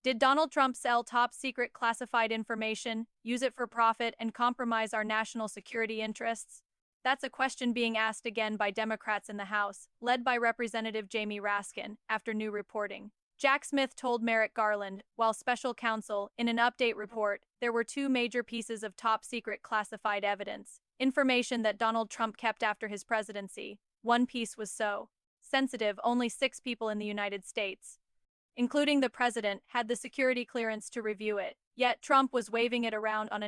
Did Donald Trump sell top-secret classified information, use it for profit, and compromise our national security interests? That's a question being asked again by Democrats in the House, led by Representative Jamie Raskin, after new reporting. Jack Smith told Merrick Garland, while special counsel, in an update report, there were two major pieces of top-secret classified evidence, information that Donald Trump kept after his presidency. One piece was so sensitive, only 6 people in the United States, including the president, had the security clearance to review it. Yet Trump was waving it around on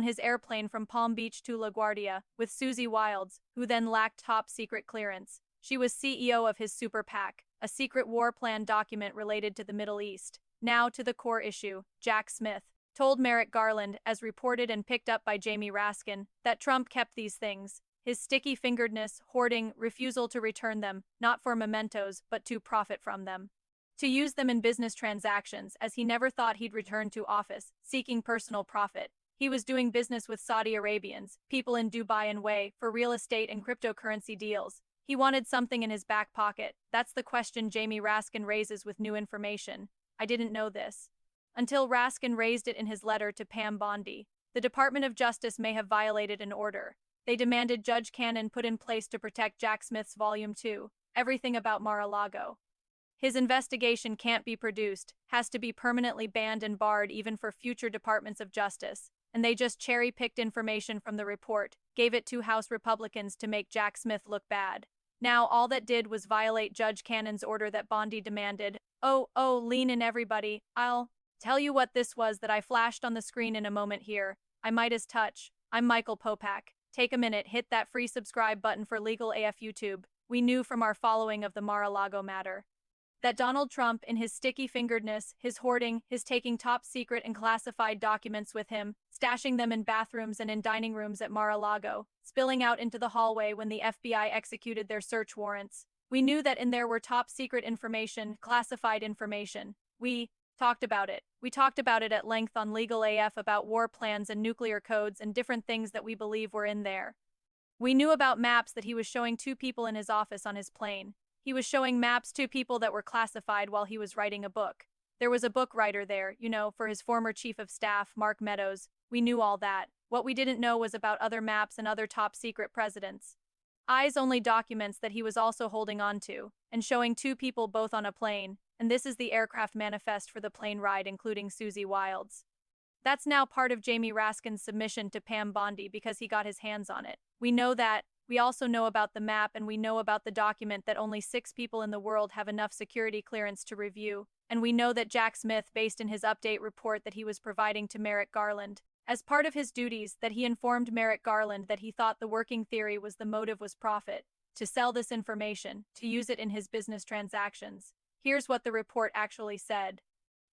his airplane from Palm Beach to LaGuardia, with Susie Wilds, who then lacked top-secret clearance. She was CEO of his super PAC, a secret war plan document related to the Middle East. Now to the core issue. Jack Smith told Merrick Garland, as reported and picked up by Jamie Raskin, that Trump kept these things. His sticky-fingeredness, hoarding, refusal to return them, not for mementos, but to profit from them. To use them in business transactions, as he never thought he'd return to office, seeking personal profit. He was doing business with Saudi Arabians, people in Dubai and Way, for real estate and cryptocurrency deals. He wanted something in his back pocket. That's the question Jamie Raskin raises with new information. I didn't know this until Raskin raised it in his letter to Pam Bondi. The Department of Justice may have violated an order they demanded Judge Cannon put in place to protect Jack Smith's Volume 2, Everything About Mar-a-Lago. His investigation can't be produced, has to be permanently banned and barred even for future departments of justice, and they just cherry-picked information from the report, gave it to House Republicans to make Jack Smith look bad. Now all that did was violate Judge Cannon's order that Bondi demanded. Oh, lean in everybody, I'll tell you what this was that I flashed on the screen in a moment here. I might as touch. I'm Michael Popak. Take a minute, hit that free subscribe button for Legal AF YouTube. We knew from our following of the Mar-a-Lago matter that Donald Trump, in his sticky-fingeredness, his hoarding, his taking top-secret and classified documents with him, stashing them in bathrooms and in dining rooms at Mar-a-Lago, spilling out into the hallway when the FBI executed their search warrants. We knew that in there were top-secret information, classified information. We talked about it. We talked about it at length on Legal AF about war plans and nuclear codes and different things that we believe were in there. We knew about maps that he was showing 2 people in his office on his plane. He was showing maps to people that were classified while he was writing a book. There was a book writer there, for his former chief of staff, Mark Meadows. We knew all that. What we didn't know was about other maps and other top-secret presidents. Eyes-only documents that he was also holding on to, and showing 2 people both on a plane, and this is the aircraft manifest for the plane ride, including Susie Wilds. That's now part of Jamie Raskin's submission to Pam Bondi because he got his hands on it. We know that. We also know about the map, and we know about the document that only 6 people in the world have enough security clearance to review, and we know that Jack Smith, based in his update report that he was providing to Merrick Garland, as part of his duties, that he informed Merrick Garland that he thought the working theory was the motive was profit, to sell this information, to use it in his business transactions. Here's what the report actually said.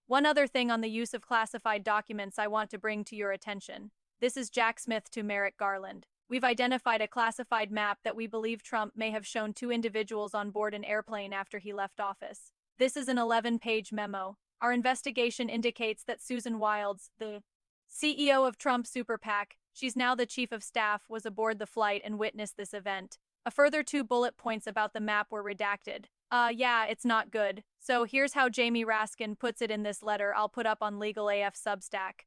One other thing on the use of classified documents I want to bring to your attention. This is Jack Smith to Merrick Garland. We've identified a classified map that we believe Trump may have shown 2 individuals on board an airplane after he left office. This is an 11-page memo. Our investigation indicates that Susan Wilds, the CEO of Trump's super PAC, she's now the chief of staff, was aboard the flight and witnessed this event. A further 2 bullet points about the map were redacted. Yeah, it's not good. So here's how Jamie Raskin puts it in this letter I'll put up on Legal AF Substack.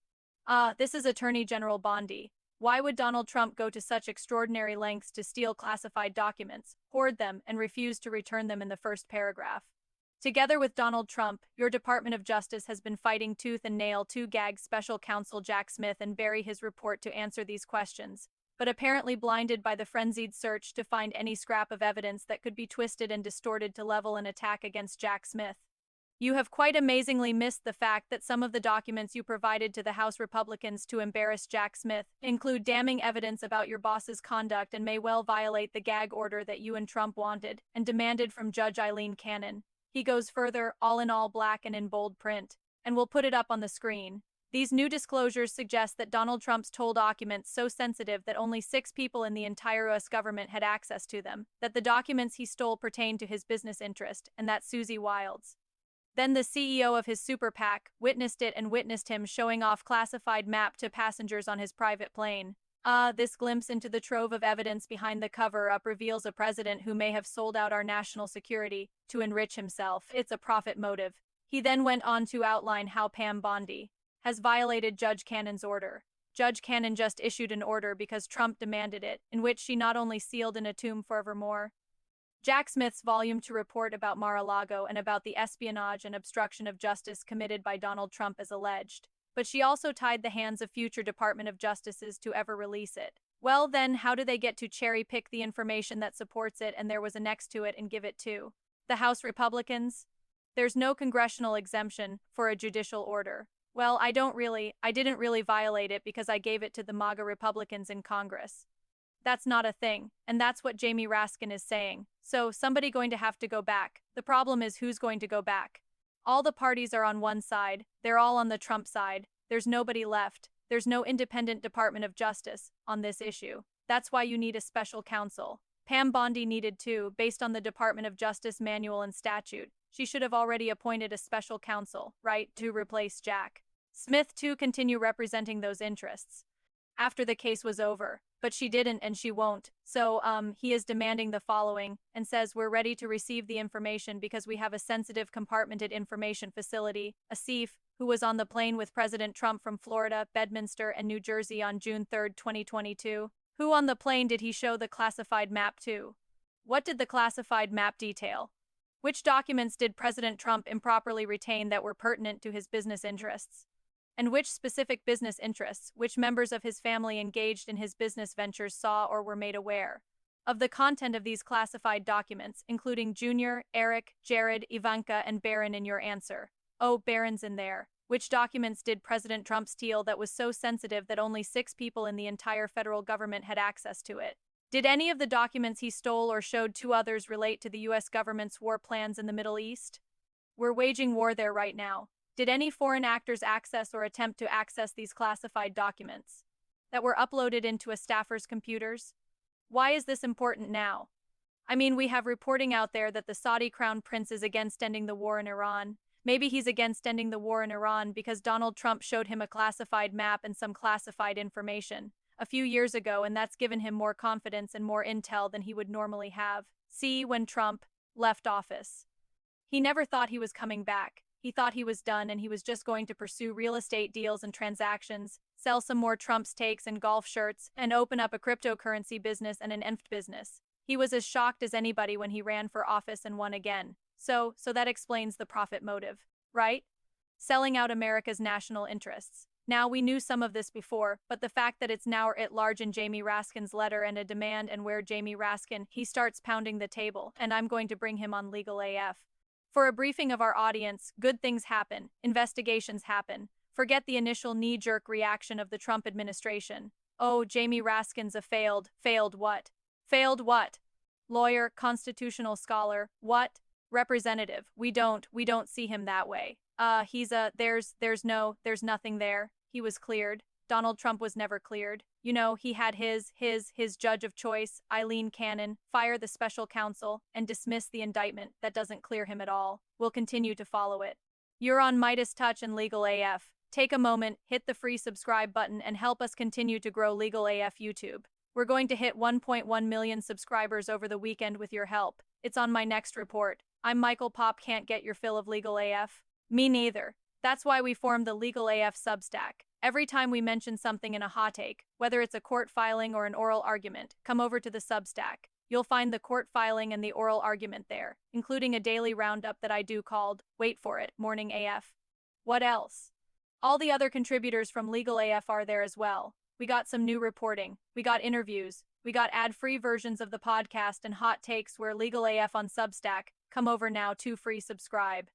This is Attorney General Bondi. Why would Donald Trump go to such extraordinary lengths to steal classified documents, hoard them, and refuse to return them in the first paragraph? Together with Donald Trump, your Department of Justice has been fighting tooth and nail to gag special counsel Jack Smith and bury his report to answer these questions, but apparently blinded by the frenzied search to find any scrap of evidence that could be twisted and distorted to level an attack against Jack Smith. You have quite amazingly missed the fact that some of the documents you provided to the House Republicans to embarrass Jack Smith include damning evidence about your boss's conduct and may well violate the gag order that you and Trump wanted and demanded from Judge Eileen Cannon. He goes further, all in all black and in bold print, and we'll put it up on the screen. These new disclosures suggest that Donald Trump's told documents so sensitive that only 6 people in the entire U.S. government had access to them, that the documents he stole pertained to his business interest, and that Susie Wilds, then the CEO of his super PAC, witnessed it and witnessed him showing off classified map to passengers on his private plane. This glimpse into the trove of evidence behind the cover-up reveals a president who may have sold out our national security to enrich himself. It's a profit motive. He then went on to outline how Pam Bondi has violated Judge Cannon's order. Judge Cannon just issued an order because Trump demanded it, in which she not only sealed in a tomb forevermore Jack Smith's volume to report about Mar-a-Lago and about the espionage and obstruction of justice committed by Donald Trump as alleged, but she also tied the hands of future Department of Justices to ever release it. Well then, how do they get to cherry-pick the information that supports it and there was a next to it and give it to the House Republicans? There's no congressional exemption for a judicial order. Well, I didn't really violate it because I gave it to the MAGA Republicans in Congress. That's not a thing, and that's what Jamie Raskin is saying. So, somebody going to have to go back. The problem is who's going to go back. All the parties are on one side, they're all on the Trump side, there's nobody left, there's no independent Department of Justice on this issue. That's why you need a special counsel. Pam Bondi needed to, based on the Department of Justice manual and statute. She should have already appointed a special counsel, right, to replace Jack Smith to continue representing those interests after the case was over, but she didn't and she won't. So, he is demanding the following and says we're ready to receive the information because we have a sensitive compartmented information facility, a SEAF, who was on the plane with President Trump from Florida, Bedminster, and New Jersey on June 3, 2022. Who on the plane did he show the classified map to? What did the classified map detail? Which documents did President Trump improperly retain that were pertinent to his business interests? And which specific business interests, which members of his family engaged in his business ventures saw or were made aware of the content of these classified documents, including Junior, Eric, Jared, Ivanka, and Barron in your answer? Oh, Barron's in there. Which documents did President Trump steal that was so sensitive that only 6 people in the entire federal government had access to it? Did any of the documents he stole or showed to others relate to the U.S. government's war plans in the Middle East? We're waging war there right now. Did any foreign actors access or attempt to access these classified documents that were uploaded into a staffer's computers? Why is this important now? I mean, we have reporting out there that the Saudi crown prince is against ending the war in Iran. Maybe he's against ending the war in Iran because Donald Trump showed him a classified map and some classified information a few years ago, and that's given him more confidence and more intel than he would normally have. See, when Trump left office, he never thought he was coming back. He thought he was done and he was just going to pursue real estate deals and transactions, sell some more Trump steaks and golf shirts, and open up a cryptocurrency business and an ENFT business. He was as shocked as anybody when he ran for office and won again. So that explains the profit motive, right? Selling out America's national interests. Now, we knew some of this before, but the fact that it's now at large in Jamie Raskin's letter and a demand and where Jamie Raskin, he starts pounding the table, and I'm going to bring him on Legal AF. For a briefing of our audience, good things happen, investigations happen. Forget the initial knee-jerk reaction of the Trump administration. Oh, Jamie Raskin's a failed what? Failed what? Lawyer, constitutional scholar, what? Representative, we don't see him that way. There's nothing there. He was cleared. Donald Trump was never cleared. You know, he had his judge of choice, Eileen Cannon, fire the special counsel and dismiss the indictment. That doesn't clear him at all. We'll continue to follow it. You're on Midas Touch and Legal AF. Take a moment, hit the free subscribe button and help us continue to grow Legal AF YouTube. We're going to hit 1.1 million subscribers over the weekend with your help. It's on my next report. I'm Michael Pop. Can't get your fill of Legal AF? Me neither. That's why we formed the Legal AF Substack. Every time we mention something in a hot take, whether it's a court filing or an oral argument, come over to the Substack. You'll find the court filing and the oral argument there, including a daily roundup that I do called, wait for it, Morning AF. What else? All the other contributors from Legal AF are there as well. We got some new reporting, we got interviews, we got ad-free versions of the podcast and hot takes where Legal AF on Substack. Come over now to free subscribe.